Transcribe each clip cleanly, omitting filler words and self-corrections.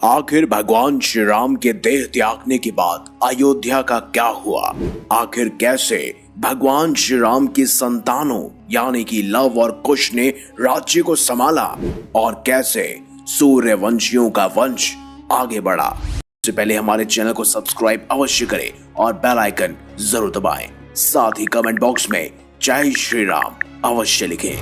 आखिर भगवान श्री राम के देह त्यागने के बाद अयोध्या का क्या हुआ? आखिर कैसे भगवान श्री राम की संतानों यानी कि लव और कुश ने राज्य को संभाला और कैसे सूर्यवंशियों का वंश आगे बढ़ा? इससे पहले हमारे चैनल को सब्सक्राइब अवश्य करें और बेल आइकन जरूर दबाएं। साथ ही कमेंट बॉक्स में जय श्री राम अवश्य लिखें।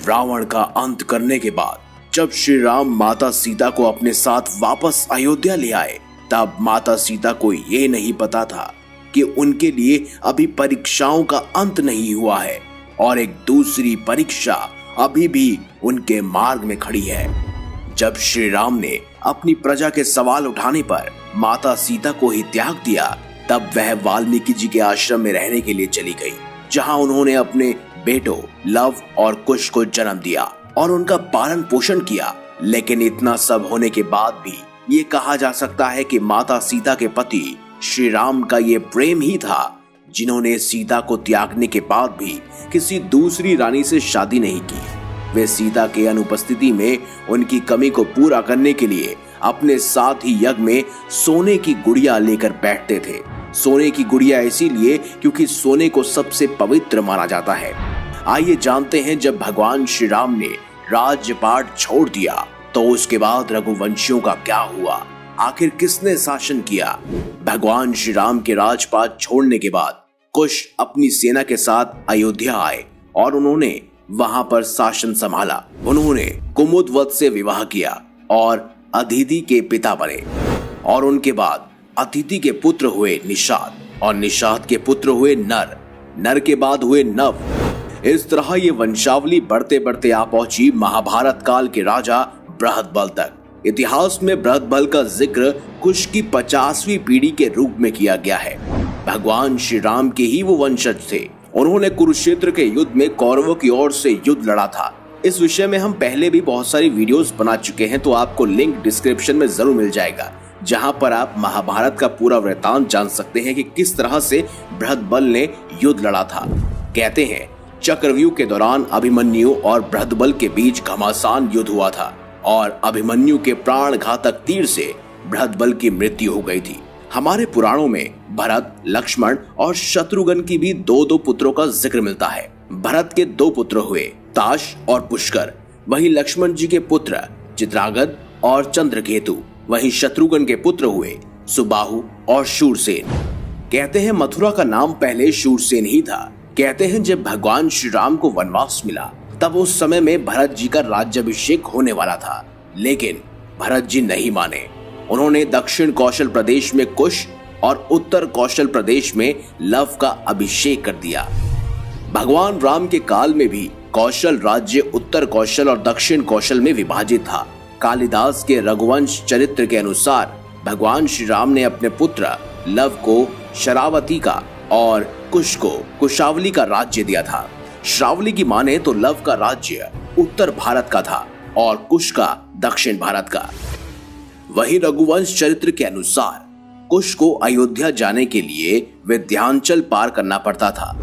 रावण का अंत करने के बाद जब श्री राम माता सीता को अपने साथ वापस अयोध्या ले आए, तब माता सीता को ये नहीं पता था कि उनके लिए अभी परीक्षाओं का अंत नहीं हुआ है और एक दूसरी परीक्षा अभी भी उनके मार्ग में खड़ी है। जब श्री राम ने अपनी प्रजा के सवाल उठाने पर माता सीता को ही त्याग दिया, तब वह वाल्मीकि जी के आश्रम में रहने के लिए चली गई, जहां उन्होंने अपने बेटों लव और कुश को जन्म दिया और उनका पालन पोषण किया। लेकिन इतना सब होने के बाद भी ये कहा जा सकता है कि माता सीता के पति श्री राम का ये प्रेम ही था जिन्होंने सीता को त्यागने के बाद भी किसी दूसरी रानी से शादी नहीं की। वे सीता के अनुपस्थिति में उनकी कमी को पूरा करने के लिए अपने साथ ही यज्ञ में सोने की गुड़िया लेकर बैठते थे। सोने की गुड़िया इसीलिए क्योंकि सोने को सबसे पवित्र माना जाता है। आइए जानते हैं, जब भगवान श्री राम ने राज्यपाट छोड़ दिया तो उसके बाद रघुवंशियों का क्या हुआ? आखिर किसने शासन किया? भगवान श्री राम के राजपाट छोड़ने के बाद कुश अपनी सेना के साथ अयोध्या आए और उन्होंने वहां पर शासन संभाला। उन्होंने कुमुदवत से विवाह किया और अदिति के पिता बने और उनके बाद अदिति के पुत्र हुए निषाद और निषाद के पुत्र हुए नर, नर के बाद हुए नव। इस तरह ये वंशावली बढ़ते बढ़ते आ पहुंची महाभारत काल के राजा बृहदबल तक। इतिहास में बृहदबल का जिक्र कुश की 50वीं पीढ़ी के रूप में किया गया है। भगवान श्री राम के ही वो वंशज थे। उन्होंने कुरुक्षेत्र के युद्ध में कौरवों की ओर से युद्ध लड़ा था। इस विषय में हम पहले भी बहुत सारी वीडियोस बना चुके हैं, तो आपको लिंक डिस्क्रिप्शन में जरूर मिल जाएगा, जहां पर आप महाभारत का पूरा वृत्तांत जान सकते हैं कि किस तरह से बृहदबल ने युद्ध लड़ा था। कहते हैं चक्रव्यूह के दौरान अभिमन्यु और बृहदबल के बीच घमासान युद्ध हुआ था और अभिमन्यु के प्राण घातक तीर से बृहदबल की मृत्यु हो गई थी। हमारे पुराणों में भरत, लक्ष्मण और शत्रुघ्न की भी दो पुत्रों का जिक्र मिलता है। भरत के 2 पुत्र हुए, ताश और पुष्कर। वहीं लक्ष्मण जी के पुत्र चित्रांगद और चंद्रकेतु। वहीं शत्रुघ्न के पुत्र हुए सुबाहु और शूरसेन। कहते हैं मथुरा का नाम पहले शूरसेन ही था। कहते हैं जब भगवान श्री राम को वनवास मिला तब उस समय में भरत जी का राज्याभिषेक होने वाला था, लेकिन भरत जी नहीं माने। उन्होंने दक्षिण कौशल प्रदेश में कुश और उत्तर कौशल प्रदेश में लव का अभिषेक कर दिया। भगवान राम के काल में भी कौशल राज्य उत्तर कौशल और दक्षिण कौशल में विभाजित था। कालिदास के रघुवंश चरित्र के अनुसार भगवान श्री राम ने अपने पुत्र लव को शरावती का और कुश को कुशावली का राज्य दिया था। श्रावली की माने तो लव का राज्य उत्तर भारत का था और कुश का दक्षिण भारत का। वही रघुवंश चरित्र के अनुसार कुश को अयोध्या जाने के लिए विंध्याचल पार करना पड़ता था।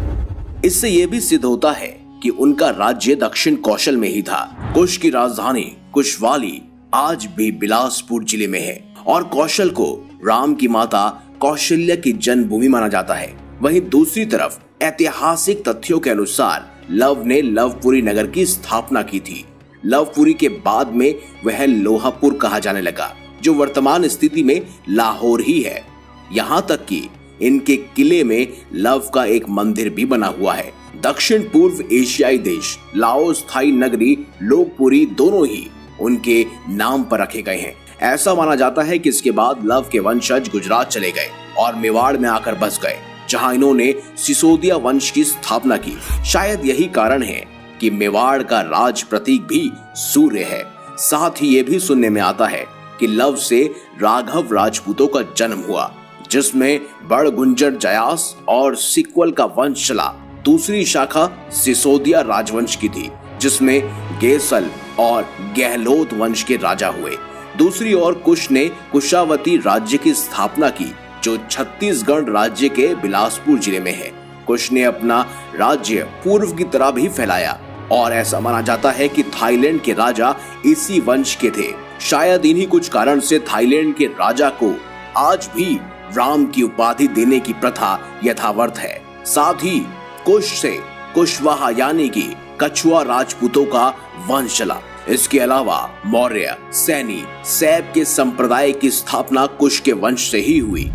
इससे यह भी सिद्ध होता है कि उनका राज्य दक्षिण कौशल में ही था। कुश की राजधानी कुशवाली आज भी बिलासपुर जिले में है और कौशल को राम की माता कौशल्या की जन्मभूमि माना जाता है। वहीं दूसरी तरफ ऐतिहासिक तथ्यों के अनुसार लव ने लवपुरी नगर की स्थापना की थी। लवपुरी के बाद में वह लोहापुर कहा जाने लगा, जो वर्तमान स्थिति में लाहौर ही है। यहाँ तक कि इनके किले में लव का एक मंदिर भी बना हुआ है। दक्षिण पूर्व एशियाई देश लाओस, थाई नगरी लोकपुरी दोनों ही उनके नाम पर रखे गए हैं। ऐसा माना जाता है कि इसके बाद लव के वंशज गुजरात चले गए और मेवाड़ में आकर बस गए, जहां इन्होंने सिसोदिया वंश की स्थापना की। शायद यही कारण है कि मेवाड़ का राज प्रतीक भी सूर्य है। साथ ही ये भी सुनने में आता है कि लव से राघव राजपूतों का जन्म हुआ, जिसमें बड़ गुंजर जयास और सिक्वल का वंश चला। दूसरी शाखा सिसोदिया राजवंश की थी, जिसमें गेसल और गहलोत वंश के राजा हुए। दूसरी ओर कुश ने कुशावती राज्य की स्थापना की, जो छत्तीसगढ़ राज्य के बिलासपुर जिले में है। कुश ने अपना राज्य पूर्व की तरह भी फैलाया और ऐसा माना जाता है कि थाईलैंड के राजा इसी वंश के थे। शायद इन्हीं कुछ कारण से थाईलैंड के राजा को आज भी राम की उपाधि देने की प्रथा यथावत है। साथ ही कुश से कुशवाहा यानी कि कछुआ राजपूतों का वंश चला। इसके अलावा मौर्य, सैनी, सैब के संप्रदाय की स्थापना कुश के वंश से ही हुई।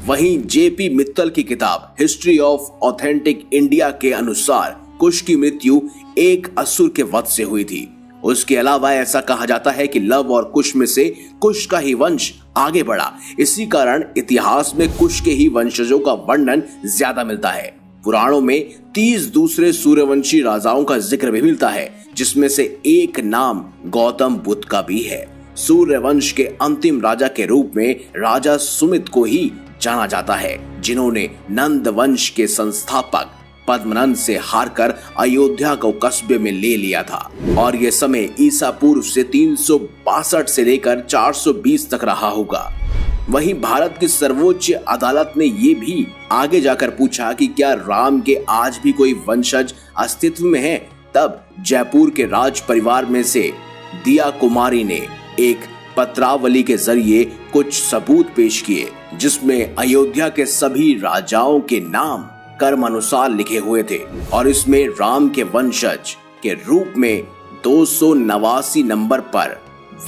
वहीं जेपी मित्तल की किताब हिस्ट्री ऑफ ऑथेंटिक इंडिया के अनुसार कुश की मृत्यु एक असुर के वध से हुई थी। उसके अलावा ऐसा कहा जाता है कि लव और कुश में से कुश का ही वंश आगे बढ़ा। इसी कारण इतिहास में कुश के ही वंशजों का वर्णन ज्यादा मिलता है। पुराणों में 30 दूसरे सूर्यवंशी राजाओं का जिक्र भी मिलता है, जिसमें से एक नाम गौतम बुद्ध का भी है। सूर्यवंश के अंतिम राजा के रूप में राजा सुमित को ही जाना जाता है, जिन्होंने नंद वंश के संस्थापक पद्मनंद से हारकर अयोध्या को कस्बे में ले लिया था। और यह समय ईसा पूर्व से 362 से लेकर 420 तक रहा होगा। वहीं भारत की सर्वोच्च अदालत ने ये भी आगे जाकर पूछा कि क्या राम के आज भी कोई वंशज अस्तित्व में है। तब जयपुर के राज परिवार में से दिया कुमारी ने एक पत्रावली के जरिए कुछ सबूत पेश किए, जिसमें अयोध्या के सभी राजाओं के नाम कर्म अनुसार लिखे हुए थे और इसमें राम के वंशज के रूप में 289 नंबर पर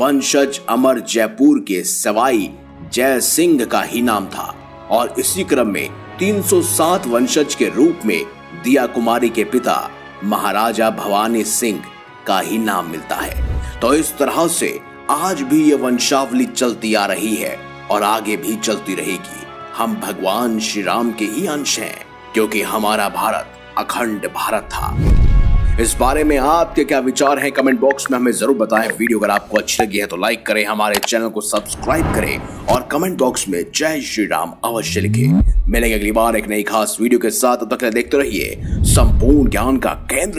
वंशज अमर जयपुर के सवाई जय सिंह का ही नाम था और इसी क्रम में 307 वंशज के रूप में दिया कुमारी के पिता महाराजा भवानी सिंह का ही नाम मिलता है। तो इस तरह से आज भी ये वंशावली चलती आ रही है और आगे भी चलती रहेगी। हम भगवान श्री राम के ही अंश हैं, क्योंकि हमारा भारत अखंड भारत था। इस बारे में आपके क्या विचार हैं कमेंट बॉक्स में हमें जरूर बताएं। वीडियो अगर आपको अच्छी लगी है तो लाइक करें, हमारे चैनल को सब्सक्राइब करें और कमेंट बॉक्स में जय श्री राम अवश्य लिखें। मिलेंगे अगली बार एक नई खास वीडियो के साथ। तब तक देखते रहिए संपूर्ण ज्ञान का केंद्र।